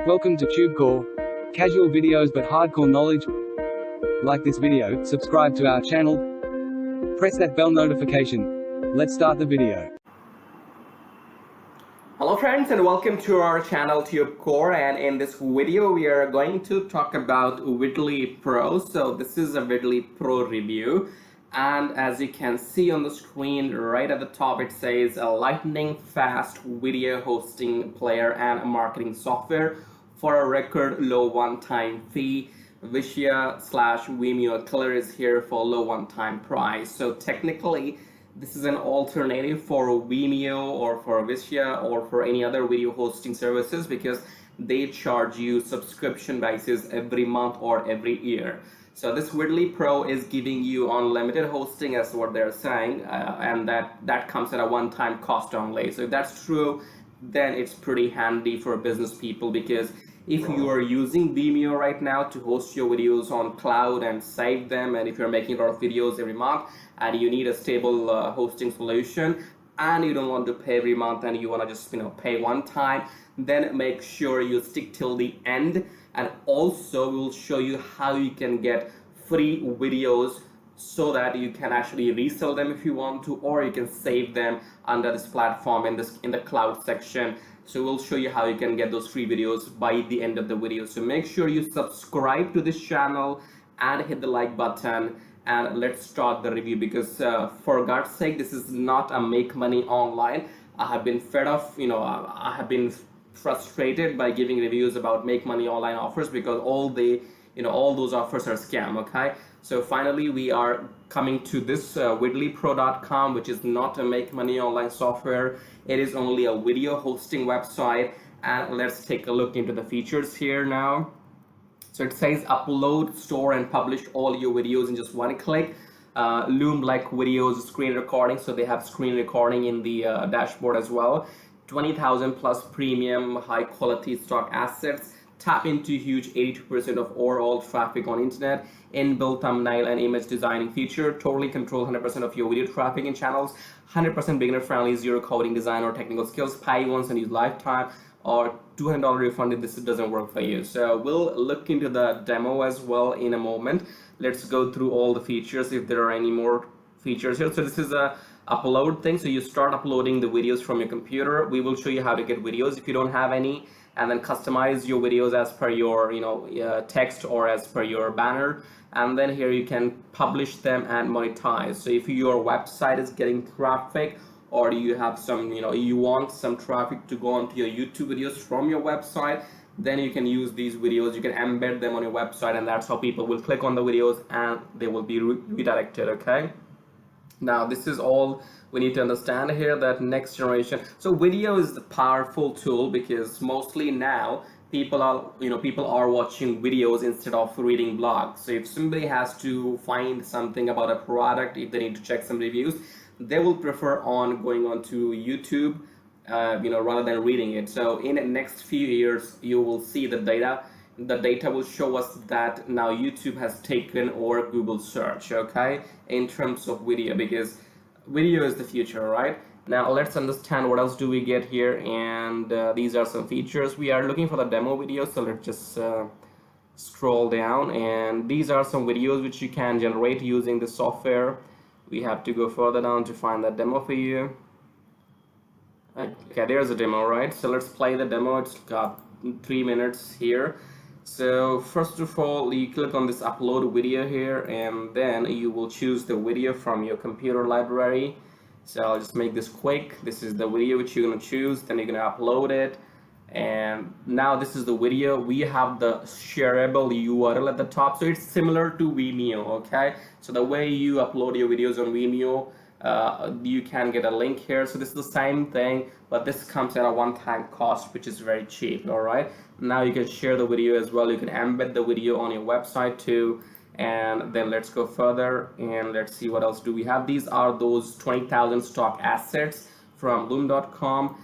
Welcome to TubeCore. Casual videos but hardcore knowledge. Like this video, subscribe to our channel, press that bell notification. Let's start the video. Hello friends, and welcome to our channel TubeCore, and in this video we are going to talk about VidlyPRO. So this is a VidlyPRO review, and as you can see on the screen right at the top, it says a lightning fast video hosting player and marketing software for a record low one-time fee. Vimeo killer is here for low one-time price. So technically this is an alternative for Vimeo or for Vishya or for any other video hosting services, because they charge you subscription basis every month or every year. So this VidlyPRO is giving you unlimited hosting, as what they're saying, and that comes at a one-time cost only. So if that's true, then it's pretty handy for business people, because if you are using Vimeo right now to host your videos on cloud and save them, and if you're making a lot of videos every month and you need a stable hosting solution and you don't want to pay every month and you want to just pay one time, then make sure you stick till the end. And also we'll show you how you can get free videos so that you can actually resell them if you want to, or you can save them under this platform in the cloud section. So we'll show you how you can get those free videos by the end of the video. So make sure you subscribe to this channel and hit the like button, and let's start the review, because for God's sake, this is not a make money online. I have been fed off, I have been frustrated by giving reviews about make money online offers, because all those offers are scam. Okay, so finally we are coming to this VidlyPRO.com, which is not a make money online software. It is only a video hosting website, and let's take a look into the features here now. So it says upload, store, and publish all your videos in just one click. Loom-like videos, screen recording, so they have screen recording in the dashboard as well. 20,000 plus premium high quality stock assets. Tap into huge 82% of overall traffic on internet. Inbuilt thumbnail and image designing feature. Totally control 100% of your video traffic in channels. 100% beginner friendly, zero coding, design, or technical skills. Pay once and use lifetime, or $200 refund if this doesn't work for you. So we'll look into the demo as well in a moment. Let's go through all the features if there are any more features here. So this is a upload thing. So you start uploading the videos from your computer. We will show you how to get videos if you don't have any, and then customize your videos as per your text or as per your banner, and then here you can publish them and monetize. So if your website is getting traffic, or you have some you want some traffic to go onto your YouTube videos from your website, then you can use these videos, you can embed them on your website, and that's how people will click on the videos and they will be redirected. Okay, now this is all we need to understand here, that next generation. So video is the powerful tool, because mostly now people are watching videos instead of reading blogs. So if somebody has to find something about a product, if they need to check some reviews, they will prefer on going on to YouTube rather than reading it. So in the next few years you will see the data will show us that now YouTube has taken over Google search, okay, in terms of video, because video is the future, right? Now let's understand what else do we get here, and these are some features. We are looking for the demo video, so let's just scroll down, and these are some videos which you can generate using the software. We have to go further down to find that demo for you. Okay, there's a demo, right? So let's play the demo. It's got 3 minutes here. So first of all, you click on this upload video here, and then you will choose the video from your computer library. So I'll just make this quick. This is the video which you're going to choose, then you're going to upload it. And now this is the video. We have the shareable URL at the top, so it's similar to Vimeo. Okay, so the way you upload your videos on Vimeo, you can get a link here. So this is the same thing, but this comes at a one-time cost, which is very cheap. All right, now you can share the video as well. You can embed the video on your website too. And then let's go further and let's see what else do we have. These are those 20,000 stock assets from loom.com.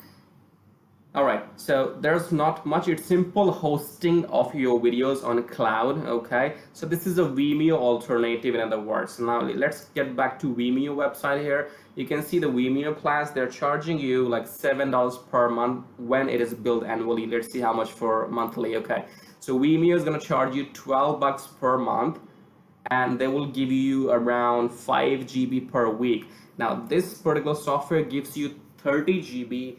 All right, so there's not much. It's simple hosting of your videos on cloud. Okay, so this is a Vimeo alternative, in other words. Now let's get back to Vimeo website here. You can see the Vimeo plans. They're charging you like $7 per month when it is billed annually. Let's see how much for monthly. Okay, so Vimeo is gonna charge you $12 per month, and they will give you around 5 GB per week. Now this particular software gives you 30 GB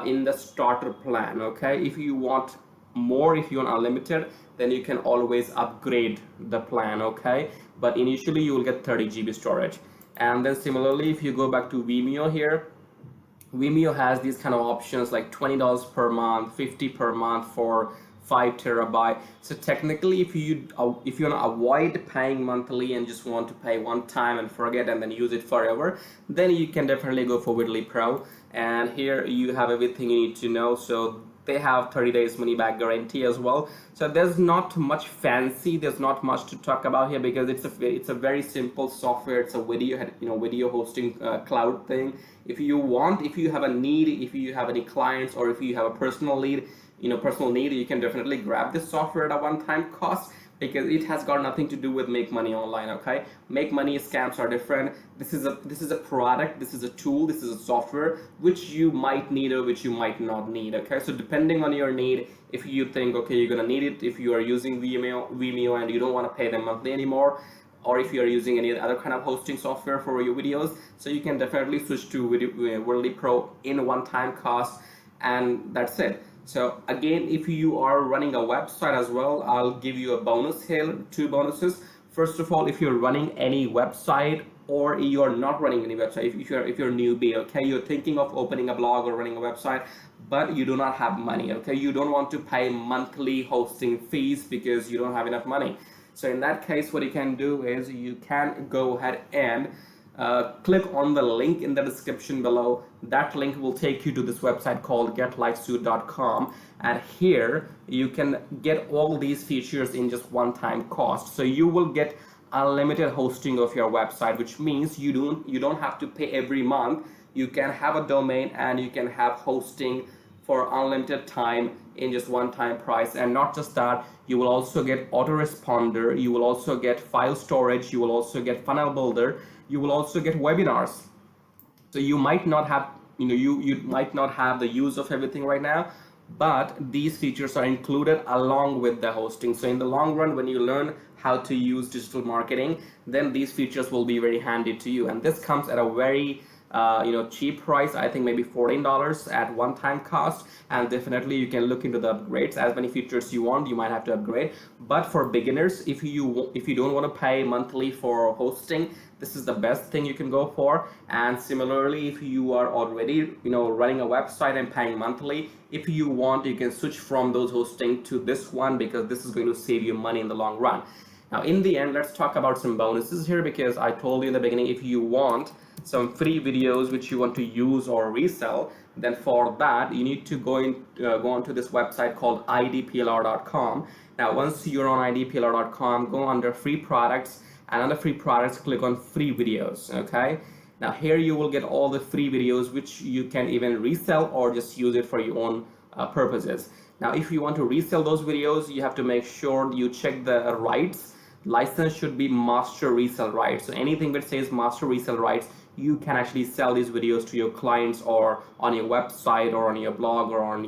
in the starter plan. Okay, if you want more, if you want unlimited, then you can always upgrade the plan. Okay, but initially you will get 30 GB storage. And then similarly, if you go back to Vimeo here, Vimeo has these kind of options like $20 per month, 50 per month for 5 terabyte. So technically, if you want to avoid paying monthly and just want to pay one time and forget and then use it forever, then you can definitely go for VidlyPRO. And here you have everything you need to know. So they have 30 days money back guarantee as well. So there's not much fancy, there's not much to talk about here, because it's a very simple software. It's a video hosting cloud thing. If you have a need, if you have any clients, or if you have a personal need, you can definitely grab this software at a one-time cost, because it has got nothing to do with make money online. Okay, make money scams are different. This is a product, this is a tool, this is a software which you might need or which you might not need. Okay, so depending on your need, if you think okay you're gonna need it, if you are using Vimeo and you don't want to pay them monthly anymore, or if you are using any other kind of hosting software for your videos, so you can definitely switch to VidlyPRO in one-time cost, and that's it. So again, if you are running a website as well, I'll give you a bonus here, 2 bonuses. First of all, if you're running any website, or you're not running any website, if you're newbie, okay, you're thinking of opening a blog or running a website, but you do not have money, okay, you don't want to pay monthly hosting fees because you don't have enough money. So in that case, what you can do is you can go ahead and click on the link in the description below. That link will take you to this website called getlifesuit.com, and here you can get all these features in just one-time cost. So you will get unlimited hosting of your website, which means you don't have to pay every month. You can have a domain and you can have hosting for unlimited time in just one-time price. And not just that, you will also get autoresponder, you will also get file storage, you will also get funnel builder, you will also get webinars. So you might not have you might not have the use of everything right now, but these features are included along with the hosting. So in the long run, when you learn how to use digital marketing, then these features will be very handy to you. And this comes at a very cheap price. I think maybe $14 at one-time cost, and definitely you can look into the upgrades. As many features you want, you might have to upgrade. But for beginners, if you don't want to pay monthly for hosting, this is the best thing you can go for. And similarly, if you are already running a website and paying monthly, if you want, you can switch from those hosting to this one, because this is going to save you money in the long run. Now in the end, let's talk about some bonuses here, because I told you in the beginning, if you want some free videos which you want to use or resell, then for that you need to go onto this website called idplr.com. Now once you're on idplr.com, go under free products, and under free products click on free videos. Okay, now here you will get all the free videos which you can even resell or just use it for your own purposes. Now if you want to resell those videos, you have to make sure you check the rights. License should be master resell rights. So anything that says master resell rights, you can actually sell these videos to your clients or on your website or on your blog or on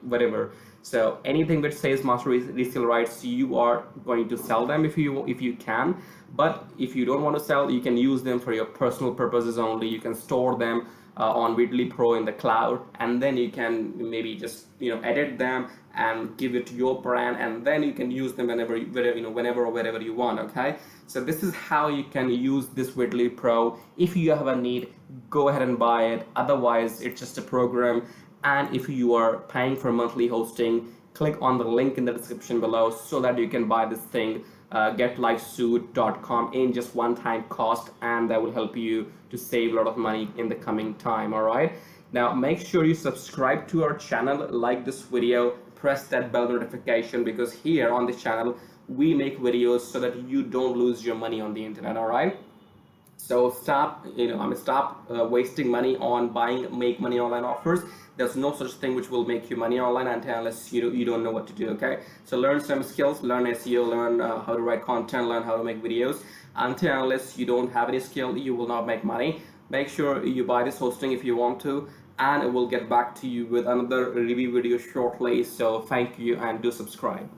whatever. So anything that says master resell rights, you are going to sell them if you can. But if you don't want to sell, you can use them for your personal purposes only. You can store them on VidlyPRO in the cloud, and then you can maybe just edit them and give it to your brand, and then you can use them whenever or wherever you want. Okay, so this is how you can use this VidlyPRO. If you have a need, go ahead and buy it. Otherwise, it's just a program. And if you are paying for monthly hosting, click on the link in the description below so that you can buy this thing, getlifesuit.com, in just one-time cost, and that will help you to save a lot of money in the coming time. All right, now make sure you subscribe to our channel, like this video, press that bell notification, because here on this channel we make videos so that you don't lose your money on the internet. All right, So stop, stop wasting money on buying make money online offers. There's no such thing which will make you money online unless you don't know what to do. Okay, so learn some skills, learn SEO, learn how to write content, learn how to make videos. Unless you don't have any skill, you will not make money. Make sure you buy this hosting if you want to, and we'll get back to you with another review video shortly. So thank you, and do subscribe.